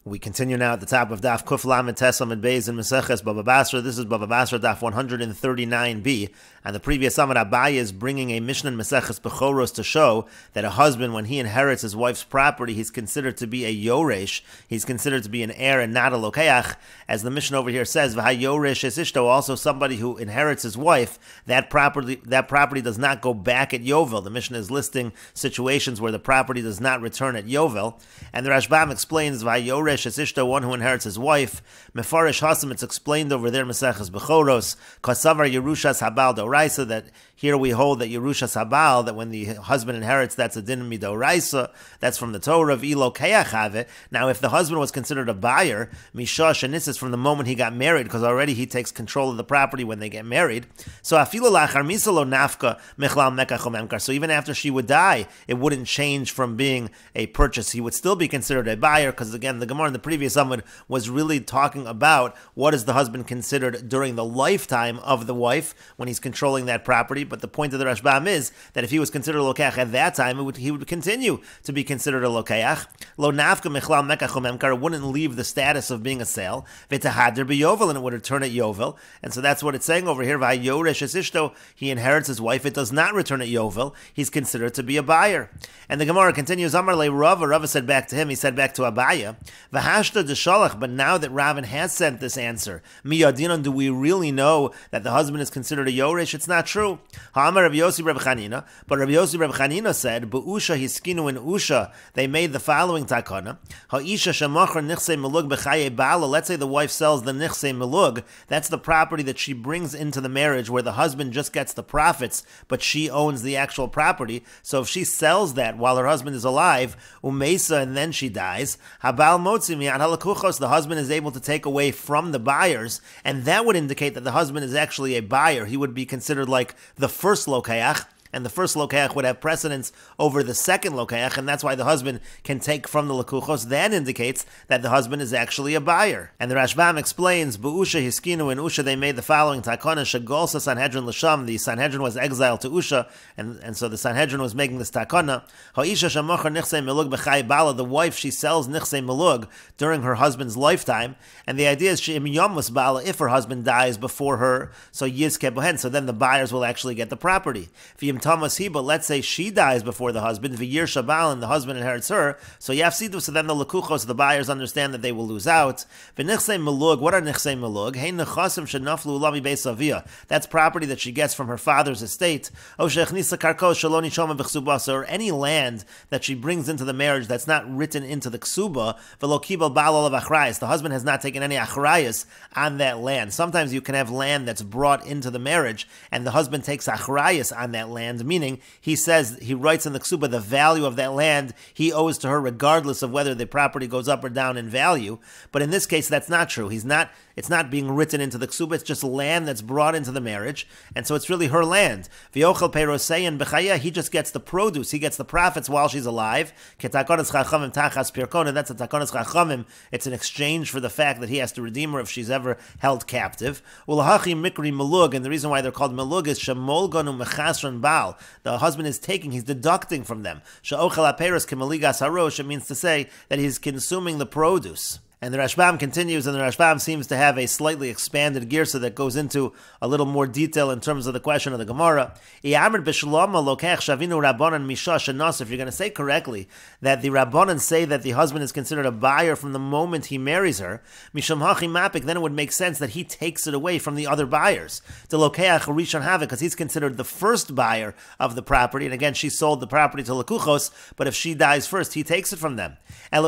We continue now at the top of Daf Kuf Lamed Tes Amud Beis in Meseches Bava Basra. This is Bava Basra Daf 139b, and the previous Amud Abaye is bringing a Mishnah in Meseches Bechoros to show that a husband, when he inherits his wife's property, he's considered to be a yoresh. He's considered to be an heir and not a lokeach, as the Mishnah over here says. V'ha yoresh es ishto, also somebody who inherits his wife. That property does not go back at Yovel. The Mishnah is listing situations where the property does not return at Yovel, and the Rashbam explains v'ha yoresh es ishto, one who inherits his wife. Mefarish Hasam, it's explained over there Meseches Bechoros. Kasavar Yerushas Habal Doraisa, that here we hold that Yerushas Habal, that when the husband inherits, that's a din midoraisa. That's from the Torah of Ilo Keyachave. Now, if the husband was considered a buyer, Misha Shanisis, from the moment he got married, because already he takes control of the property when they get married. So Afilu Lachar Misalo Nafka Mechlal Mekachom Emkar. So even after she would die, it wouldn't change from being a purchase. He would still be considered a buyer, because again, the Gemara in the previous Amud was really talking about what is the husband considered during the lifetime of the wife when he's controlling that property. But the point of the Rashbam is that if he was considered a lokeach at that time, he would continue to be considered a lokeach. Lo nafka mechlal mekachom emkar, it wouldn't leave the status of being a sale. V'tahader b'yovel, and it would return at Yovel. And so that's what it's saying over here. V'hayoresh es ishto, he inherits his wife. It does not return at Yovel. He's considered to be a buyer. And the Gemara continues. Amar le Rava said back to him. He said back to Abaya, v'hashta d'shalach. But now that Ravin has sent this answer, miyadinon, do we really know that the husband is considered a yoresh? It's not true. Ha'amar Rabbi Yossi Rabbi Chanina, but Rabbi Yossi Rabbi Chanina said, "Be'usha hiskinu in Usha." They made the following takana: Ha'isha shemachar nichsei melug b'chaye bala. Let's say the wife sells the nichsei melug. That's the property that she brings into the marriage, where the husband just gets the profits, but she owns the actual property. So if she sells that while her husband is alive, umesa, and then she dies, habal motzi miyad halakuchos, the husband is able to take away from the buyers, and that would indicate that the husband is actually a buyer. He would be considered like the first lokeach, and the first lokeach would have precedence over the second lokeach, and that's why the husband can take from the lekuchos. That indicates that the husband is actually a buyer. And the Rashbam explains, B'usha hiskinu, in Usha they made the following takana, shagolsa Sanhedrin l'sham, the Sanhedrin was exiled to Usha, and so the Sanhedrin was making this takana. Ha'isha shemachar nichsei melug b'chay bala, the wife, she sells nichsei melug during her husband's lifetime, and the idea is she im yomus bala, if her husband dies before her, so yizke bohen, so then the buyers will actually get the property. Thomas he, but let's say she dies before the husband, v'yir shabal, and the husband inherits her, so yafsidu, so then the lekuchos, the buyers, understand that they will lose out. V'nichsei melug, what are nichsei melug? Hey nechasim shenaflu ulami beis avia, that's property that she gets from her father's estate. O shechnisa karkos shaloni shoma b'chsubasa, or any land that she brings into the marriage that's not written into the ksuba, v'lo kibel bal olav achrayas, the husband has not taken any achrayas on that land. Sometimes you can have land that's brought into the marriage, and the husband takes achrayas on that land, meaning he says, he writes in the ksuba the value of that land he owes to her regardless of whether the property goes up or down in value. But in this case, that's not true. It's not being written into the ksuba, it's just land that's brought into the marriage, and so it's really her land. V'yochel peirosein b'chaya, he just gets the produce, he gets the profits while she's alive. Ketakonas chachamim tachas pirkon, and that's a takonas chachamim. It's an exchange for the fact that he has to redeem her if she's ever held captive. Ulahachi mikri melug, and the reason why they're called melug is shemolgonu mechasron bal. The husband is taking, he's deducting from them. She'ochel aperos kemaligas harosh, it means to say that he's consuming the produce. And the Rashbam continues, and the Rashbam seems to have a slightly expanded girsa that goes into a little more detail in terms of the question of the Gemara. If you're going to say correctly that the Rabbanan say that the husband is considered a buyer from the moment he marries her, then it would make sense that he takes it away from the other buyers. Because he's considered the first buyer of the property, and again, she sold the property to Lekuchos, but if she dies first, he takes it from them. But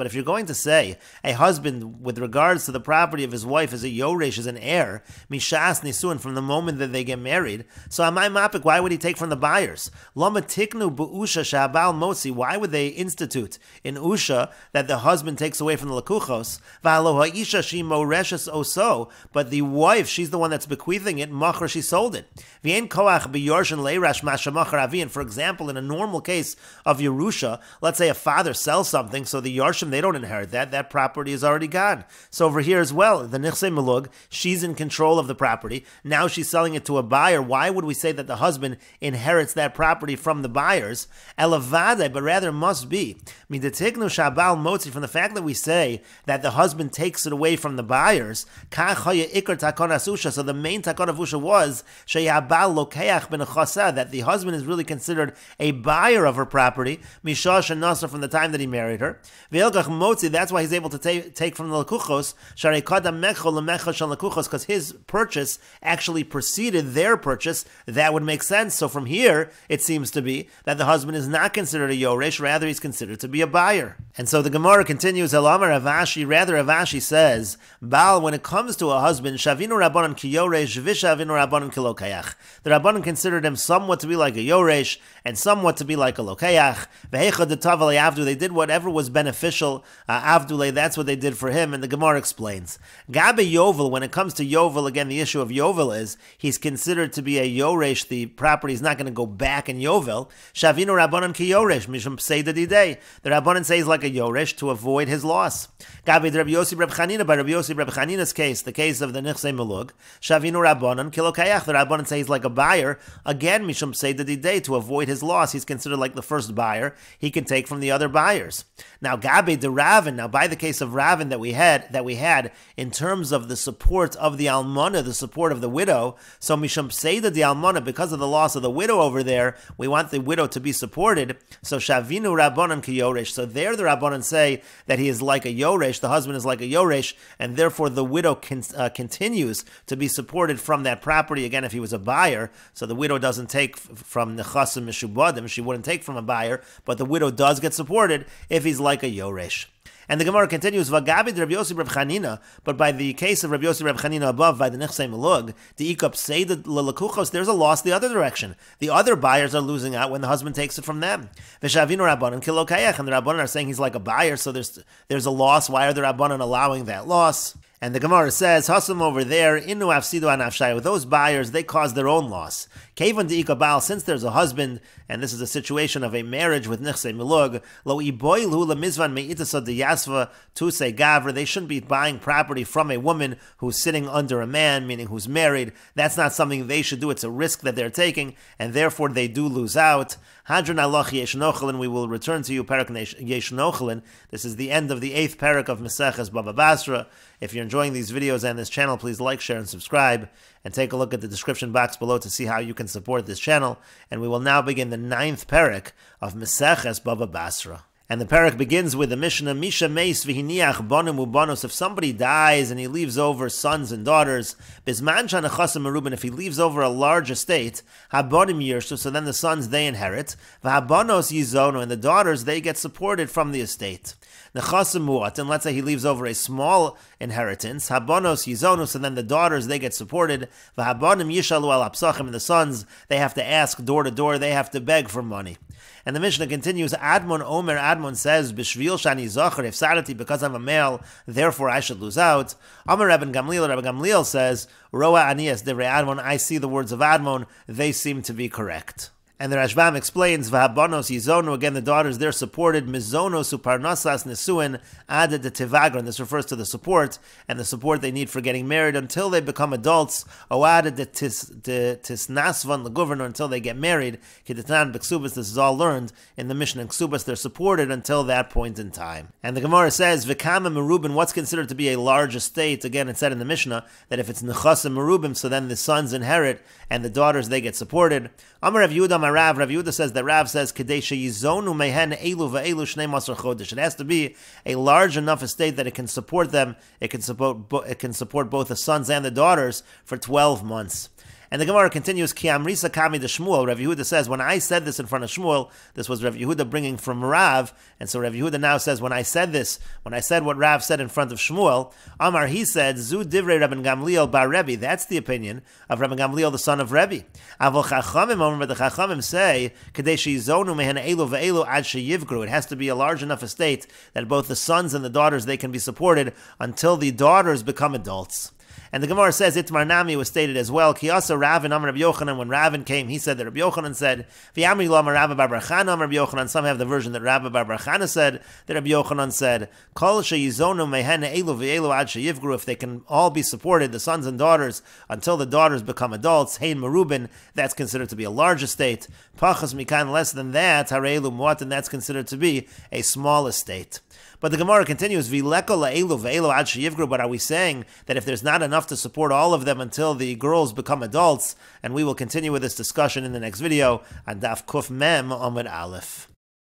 if you're going to say a husband with regards to the property of his wife is a yoresh, is an heir, mishas nisuin, from the moment that they get married, so amai mapik, why would he take from the buyers? Lama tiknu bu'usha shabal mosi, why would they institute in Usha that the husband takes away from the lekuchos? V'alo ha'isha she moreshes oso, but the wife, she's the one that's bequeathing it, machar, she sold it. V'en koach b'yorshin leirash mashamachar avin, for example, in a normal case of Yerusha, let's say a father sells something, so the Yarshim, they don't inherit that. That property is already gone. So over here as well, the Nichse Melug, she's in control of the property. Now she's selling it to a buyer. Why would we say that the husband inherits that property from the buyers? Elavade, but rather must be. Midatiknu Shabal Motzi, from the fact that we say that the husband takes it away from the buyers, Kachaya Ikar Takon Asusha, so the main Takon Avusha was Sheyabal Lokeach Ben Chasa, that the husband is really considered a buyer of her property, Mishash and Nasr, from the time that he married her. Ve'elgach Motzi, that's why he's able to take from the Lakuchos, Sharei Kadam Mecho Lemecha Shal Lakuchos, because his purchase actually preceded their purchase. That would make sense. So from here, it seems to be that the husband is not considered a Yoresh, rather he's considered to be a buyer. And so the Gemara continues, Elamar Avashi, rather Avashi says, Baal, when it comes to a husband, Shavinu Rabbanan ki Yoresh, Vishavinu Rabbanan ki Lokayach. The Rabbanan considered him somewhat to be like a Yoresh, and somewhat to be like a Lokayach. Vehecha de Tavalei Avdu, they did whatever was beneficial. Avdule, that's what they did for him, and the Gemara explains. Gabe Yovel, when it comes to Yovel, again, the issue of Yovel is, he's considered to be a Yoresh, the property is not going to go back in Yovel. Shavinu Rabbanan ki Yoresh, Mishum Pseida Didei. The Rabbanan says like a Yoresh to avoid his loss. Gabi Rabbi Yossi Reb Chanina, by Rabbi Yossi Reb Chanina's case, the case of the Nichse Melug, Shavinu Rabbanan Kilokayach, the Rabbanan says like a buyer, again Mishum Pseida Didei, to avoid his loss. He's considered like the first buyer. He can take from the other buyers. Now Gabi de Ravin, now by the case of Ravin that we had in terms of the support of the Almana, the support of the widow, so Mishum Pseida the Almana, because of the loss of the widow over there, we want the widow to be supported. So Shavinu Rabbanan ki Yoresh. So there the Rabbanan say that he is like a Yoresh, the husband is like a Yoresh, and therefore the widow continues to be supported from that property, again, if he was a buyer. So the widow doesn't take from Nechasim Mishubadim, she wouldn't take from a buyer, but the widow does get supported if he's like a Yoresh. And the Gemara continues, Vagabi Rabbi Yossi Reb Chanina, but by the case of Rabbi Yossi Reb Chanina above, by the Nichse Melug, the Ikap Seida Lelakuchos, there's a loss the other direction. The other buyers are losing out when the husband takes it from them. Veshavinu Rabbanan Kilokayach, and the Rabbanan are saying he's like a buyer, so there's a loss. Why are the Rabbanan allowing that loss? And the Gemara says, Hasam over there, Inu Afsidu Anafshai, with those buyers, they cause their own loss. Kevan de Ikabal, since there's a husband, and this is a situation of a marriage with Nichse Milug, Lo Iboilu Lemizvan Meitasa de Yasva Tuse Gavra, they shouldn't be buying property from a woman who's sitting under a man, meaning who's married. That's not something they should do. It's a risk that they're taking, and therefore they do lose out. Hadran Allah Yeshnochelin, we will return to you, Parak Yeshnochelin. This is the end of the 8th parak of Meseches Bava Basra. If you're enjoying these videos and this channel, please like, share, and subscribe. And take a look at the description box below to see how you can support this channel. And we will now begin the 9th parak of Meseches Bava Basra. And the parak begins with the Mishnah, Misha Meis v'hiniach bonim ubanos. If somebody dies and he leaves over sons and daughters, Bizman shanachasim merubin, if he leaves over a large estate, habonim yirshu, so then the sons, they inherit, v'habonos yizono, and the daughters, they get supported from the estate. Nechasim muat, and let's say he leaves over a small inheritance, habonos yizonus, and then the daughters, they get supported, v'habonim yishalu al apsachim, and the sons, they have to ask door to door, they have to beg for money. And the Mishnah continues, Admon Omer, Admon says, Bishvil shani zocher, if sadati, because I'm a male, therefore I should lose out. Omer Rabban Gamliel says, Roa Anias Divrei Admon, I see the words of Admon, they seem to be correct. And the Rashbam explains, V'habonos yizonu, again the daughters, they're supported, Mizonos uparnosas nesuin added the tivagra, and this refers to the support, and the support they need for getting married until they become adults, o added the tisnasvan, the governor, until they get married, Kidetnan b'ksubas, this is all learned in the Mishnah in Ksubas, they're supported until that point in time. And the Gemara says, V'kama merubin, what's considered to be a large estate, again it said in the Mishnah, that if it's nechasim merubim, so then the sons inherit, and the daughters, they get supported. Amar Rav Yehuda Rav Yehuda says that Rav says Kadesha Yizonu Mehen Elu VeElu Shnei Masar Chodesh. It has to be a large enough estate that it can support them. It can support both the sons and the daughters for 12 months. And the Gemara continues, Ki Amrisa Kami de Shmuel. Rav Yehuda says, when I said this in front of Shmuel, this was Rav Yehuda bringing from Rav, and so Rav Yehuda now says, when I said what Rav said in front of Shmuel, Amar, he said, Zu Divrei Rabban Gamliel bar Rebbe. That's the opinion of Rabban Gamliel, the son of Rebbe. Avol Chachamim, but the Chachamim say, Kadesh Yizonu Mehen Elu VeElu Ad Sheyivgru. It has to be a large enough estate that both the sons and the daughters, they can be supported until the daughters become adults. And the Gemara says Itmar Nami was stated as well. Ki asa Ravin Amar Rabbi Yochanan. When Ravin came, he said that Rabbi Yochanan said. V'yamri lo Amar Rabba Bar Chana Amar Rabbi Yochanan. Some have the version that Rabba Bar Chana said that Rabbi Yochanan said Kol sheyizonu mehen elu v'elu ad sheyivgru. If they can all be supported, the sons and daughters, until the daughters become adults, hein merubin, that's considered to be a large estate. Pachas mikan, less than that, harelu muat, and that's considered to be a small estate. But the Gemara continues, but are we saying that if there's not enough to support all of them until the girls become adults? And we will continue with this discussion in the next video on Daf Kuf Mem Amud Aleph.